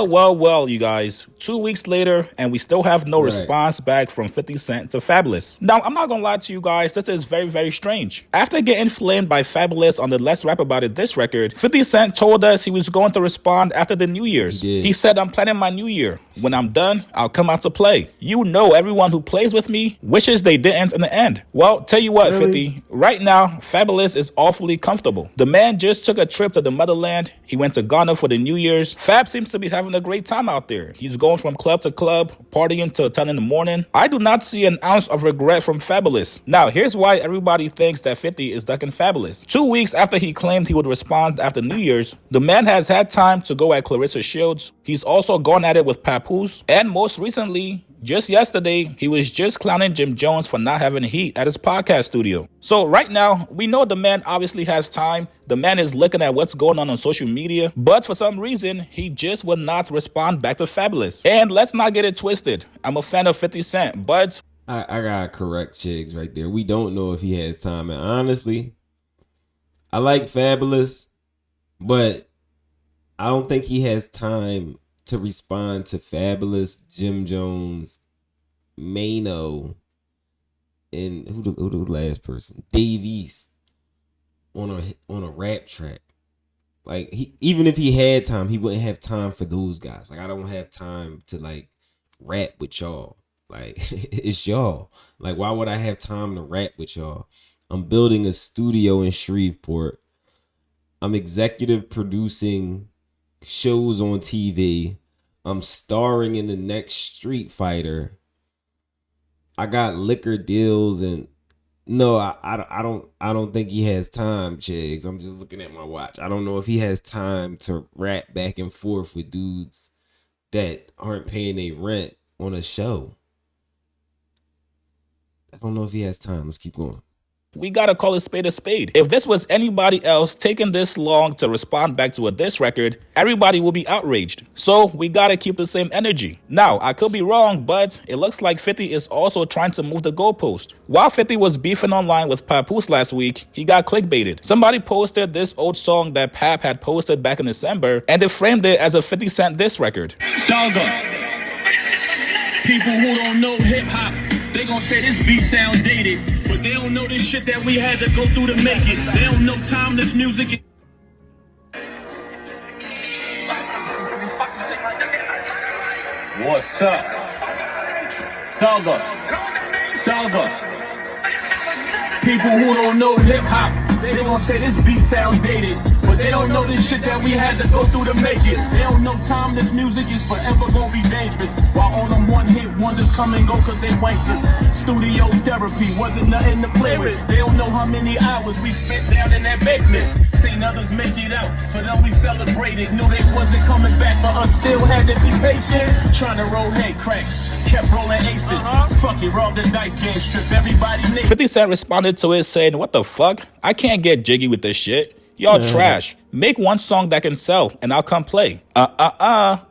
Well, you guys. 2 weeks later, and we still have no Right. response back from 50 Cent to Fabolous. Now, I'm not gonna lie to you guys, this is very, very strange. After getting flamed by Fabolous on the Let's Rap About It This record, 50 Cent told us he was going to respond after the New Year's. He did. He said, I'm planning my new year. When I'm done, I'll come out to play. You know everyone who plays with me wishes they didn't in the end. Well, tell you what, Really? 50, right now, Fabolous is awfully comfortable. The man just took a trip to the motherland. He went to Ghana for the New Year's. Fab seems to be having a great time out there. He's going from club to club, partying till 10 in the morning. I do not see an ounce of regret from Fabolous. Now, here's why everybody thinks that 50 is ducking Fabolous. 2 weeks after he claimed he would respond after New Year's, the man has had time to go at Clarissa Shields. He's also gone at it with Papoose. And most recently, just yesterday, he was just clowning Jim Jones for not having heat at his podcast studio. So right now, we know the man obviously has time. The man is looking at what's going on social media. But for some reason, he just would not respond back to Fabolous. And let's not get it twisted. I'm a fan of 50 Cent, but I gotta correct Chigs right there. We don't know if he has time. And honestly, I like Fabolous, but I don't think he has time to respond to Fabolous, Jim Jones, Maino, and who the last person? Dave East on a rap track. Like even if he had time, he wouldn't have time for those guys. Like I don't have time to like rap with y'all. Like it's y'all. Like why would I have time to rap with y'all? I'm building a studio in Shreveport. I'm executive producing shows on TV. I'm starring in the next Street Fighter. I got liquor deals and no, I don't think he has time, Chigs. I'm just looking at my watch. I don't know if he has time to rap back and forth with dudes that aren't paying their rent on a show. I don't know if he has time. Let's keep going. we gotta call a spade a spade. If this was anybody else taking this long to respond back to a diss record, everybody will be outraged. So we gotta keep the same energy. Now, I could be wrong, but it looks like 50 is also trying to move the goalpost. While 50 was beefing online with Papoose last week, he got clickbaited. Somebody posted this old song that Pap had posted back in December, and they framed it as a 50 Cent diss record. Dogger. People who don't know hip hop, they gon' say this beat sound dated, but they don't know this shit that we had to go through to make it. They don't know timeless music. What's up? Dogger. Dogger. People who don't know hip hop, they gon' say this beat sound dated, but they don't know this shit that we had to go through to make it. They don't know timeless music is forever gonna be dangerous, while all them one hit wonders come and go cause they wankers. Studio therapy wasn't nothing to play with. They don't know how many hours we spent down in that basement. Seen others make it out, for them we celebrated. Knew they wasn't coming back, but us still had to be patient. Trying to roll head cracks, kept rolling aces. Fuck it, roll the dice game, strip everybody naked. 50 Cent responded to it saying, "What the fuck? I can't get jiggy with this shit. Y'all trash. Make one song that can sell, and I'll come play."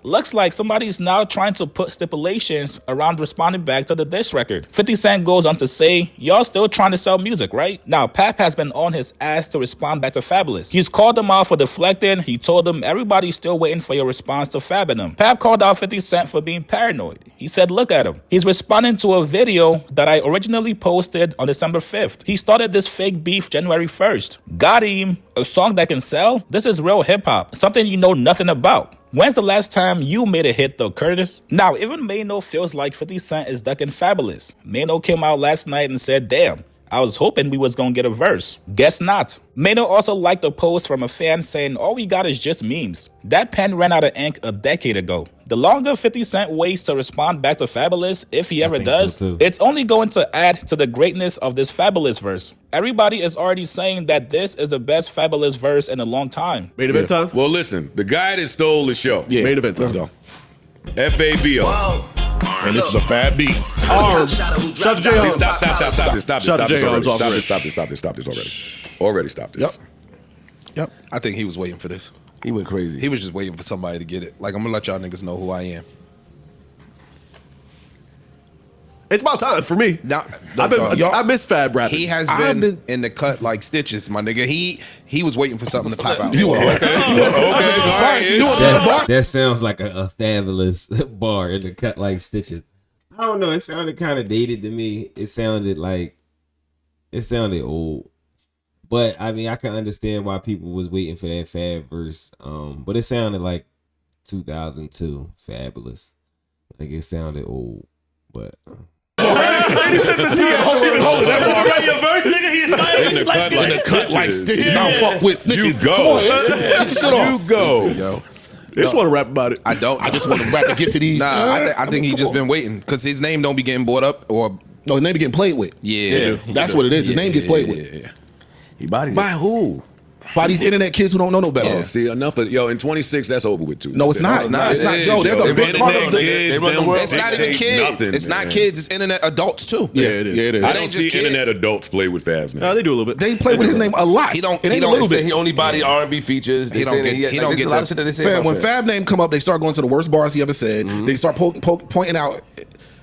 Looks like somebody's now trying to put stipulations around responding back to the diss record. 50 Cent goes on to say, y'all still trying to sell music, right? Now, Pap has been on his ass to respond back to Fabolous. He's called him out for deflecting. He told him everybody's still waiting for your response to fabbing him. Pap called out 50 Cent for being paranoid. He said, look at him. He's responding to a video that I originally posted on December 5th. He started this fake beef January 1st. Got him. A song that can sell? This is real hip-hop. Something you know nothing about. When's the last time you made a hit though, Curtis? Now, even Maino feels like 50 Cent is ducking Fabolous. Maino came out last night and said, damn, I was hoping we was gonna get a verse. Guess not. Maino also liked a post from a fan saying, all we got is just memes. That pen ran out of ink a decade ago. The longer 50 Cent waits to respond back to Fabolous, if he ever does, it's only going to add to the greatness of this Fabolous verse. Everybody is already saying that this is the best Fabolous verse in a long time. Main event time? Well, listen, the guy that stole the show. Yeah, main event time. Let's go. Fabo. And this is a fab beat. Arms. Shout to J. Arms. Stop this already. Stop this. Yep. I think he was waiting for this. He went crazy. He was just waiting for somebody to get it. Like, I'm gonna let y'all niggas know who I am. It's about time for me. Now, I miss Fab rapping. He has been in the cut like stitches, my nigga. He was waiting for something to pop out. That sounds like a fabulous bar in the cut like stitches. I don't know. It sounded kind of dated to me. It sounded old. But I mean, I can understand why people was waiting for that Fab verse. But it sounded like 2002 Fabolous. Like it sounded old, but. He sent the T. Hold it. That your verse, nigga. He's In the cut like stitches. Like stitches. I don't fuck with snitches. You go. Get your shit off. You go. Yo. I just want to rap about it. I don't. I just want to rap and get to these. Nah, I think he just been waiting because his name don't be getting brought up or No, his name be getting played with. yeah. That's what it is. His name gets played with. Yeah. He bodied By it. who? By these internet kids who don't know no better. Oh, see, enough of in 26. That's over with too. No, it's not. It's not, Joe. There's a big part of the. It's not even kids. It's not kids. It's internet adults too. Yeah, it is. Yeah, it is. I It don't ain't just see kids. internet adults play with Fabs now. They do a little bit. They play with his name a lot. He don't- It he ain't a don't little say bit. He only body R&B features. They He don't say that get- he don't there's get a lot the- of shit that they say Fam, about when Fab. Fab name come up, they start going to the worst bars he ever said. They start pointing out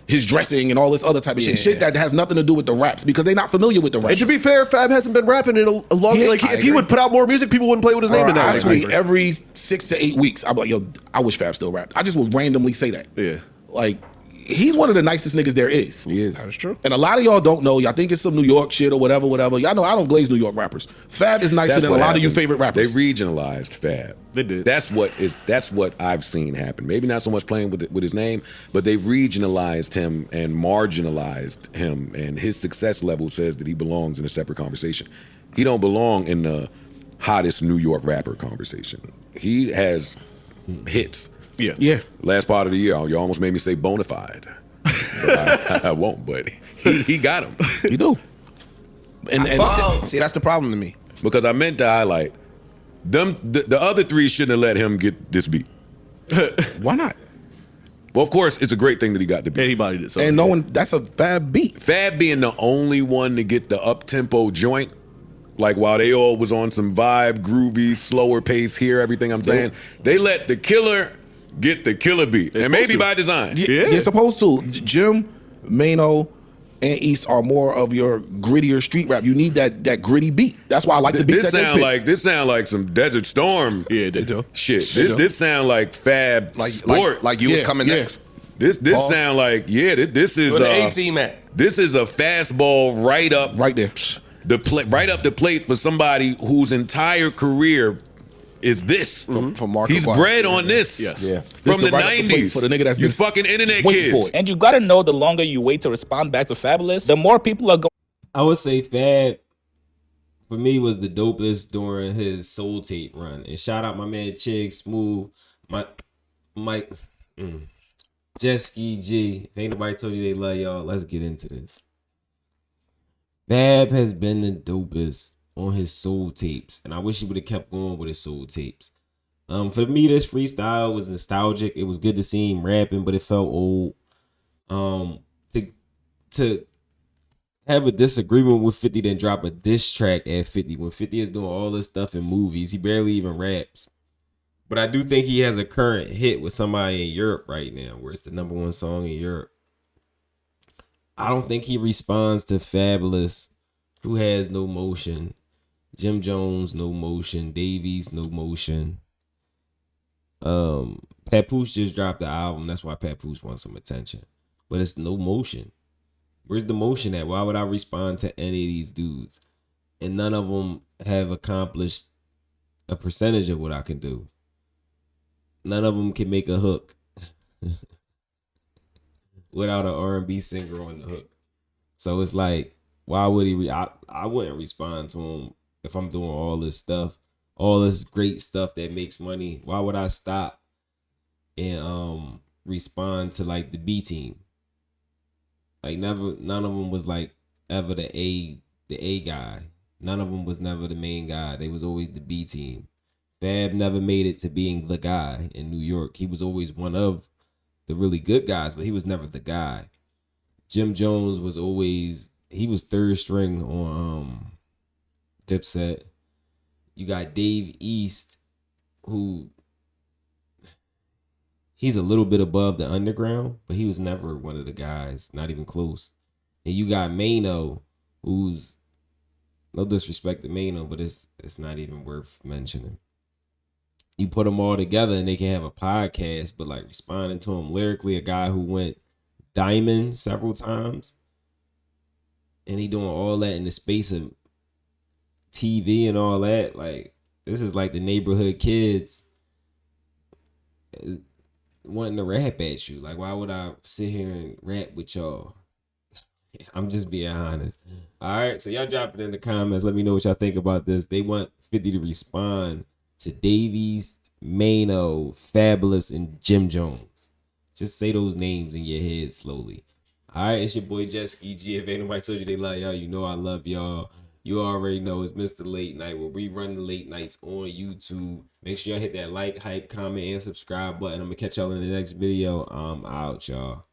his dressing and all this other type of shit that has nothing to do with the raps because they're not familiar with the raps. And to be fair, Fab hasn't been rapping in a long. Yeah, Like I if he agree. would put out more music, people wouldn't play with his name in I that. tweet every 6 to 8 weeks. I'm like, yo, I wish Fab still rapped. I just would randomly say that. Yeah. Like, he's one of the nicest niggas there is. He is. That's true. And a lot of y'all don't know. Y'all think it's some New York shit or whatever. Y'all know I don't glaze New York rappers. Fab is nicer than a what lot of you happened. favorite rappers. They regionalized Fab. They did. That's what I've seen happen. Maybe not so much playing with his name, but they regionalized him and marginalized him, and his success level says that he belongs in a separate conversation. He don't belong in the hottest New York rapper conversation. He has hits. Yeah. Last part of the year, you almost made me say bona fide. But I won't, but he got him. You do. And See, that's the problem to me. Because I meant to highlight them. The other three shouldn't have let him get this beat. Why not? Well, of course, it's a great thing that he got the beat. And he bodied it. So and no one, that's a Fab beat. Fab being the only one to get the up-tempo joint, like while they all was on some vibe, groovy, slower pace here, everything I'm saying, they let the killer get the killer beat. They're And maybe supposed by to. design. Yeah. You're supposed to. Jim, Maino, and East are more of your grittier street rap. You need that gritty beat. That's why I like the beats This that they sound picked. this sound like some Desert Storm Yeah, they do. shit. This sound like Fab Sport. Like you was Yeah, coming yeah. next. This sound like this is Where the A-team at? this is a fastball right up right there. right up the plate for somebody whose entire career is this. From Marcus He's Wilder. bred on this. Yes. Yeah. From This the the right up the plate 90s. for the nigga that's you been fucking internet waiting kids. for it. And you gotta know the longer you wait to respond back to Fabolous, the more people are going. I would say Fab for me was the dopest during his Soul Tape run. And shout out my man Chig Smooth, my Mike, Jet Ski G. If ain't nobody told you they love y'all, let's get into this. Fab has been the dopest on his Soul Tapes, and I wish he would have kept going with his Soul Tapes. For me, this freestyle was nostalgic. It was good to see him rapping, but it felt old. To have a disagreement with 50, then drop a diss track at 50 when 50 is doing all this stuff in movies. He barely even raps. But I do think he has a current hit with somebody in Europe right now, where it's the #1 song in Europe. I don't think he responds to Fabolous, who has no motion. Jim Jones, no motion. Davies, no motion. Papoose just dropped the album. That's why Papoose wants some attention. But it's no motion. Where's the motion at? Why would I respond to any of these dudes? And none of them have accomplished a percentage of what I can do. None of them can make a hook without an R&B singer on the hook. So it's like, why would he? I wouldn't respond to him if I'm doing all this stuff, all this great stuff that makes money. Why would I stop and respond to like the B team? Like none of them was like ever the A guy. None of them was never the main guy. They was always the B team. Fab never made it to being the guy in New York. He was always one of the really good guys, but he was never the guy. Jim Jones was always, he was third string on Dipset. You got Dave East, who he's a little bit above the underground, but he was never one of the guys, not even close. And you got Maino, who's no disrespect to Maino, but it's not even worth mentioning. You put them all together and they can have a podcast, but like responding to him lyrically, a guy who went diamond several times, and he doing all that in the space of TV and all that. Like, this is like the neighborhood kids wanting to rap at you. Like, why would I sit here and rap with y'all? I'm just being honest. All right, so y'all drop it in the comments. Let me know what y'all think about this. They want 50 to respond to Davies, Maino, Fabolous, and Jim Jones. Just say those names in your head slowly. All right, it's your boy Jesky G. If ain't nobody told you they love y'all, you know I love y'all. You already know it's Mr. Late Night, where we run the late nights on YouTube. Make sure y'all hit that like, hype, comment, and subscribe button. I'm going to catch y'all in the next video. I'm out, y'all.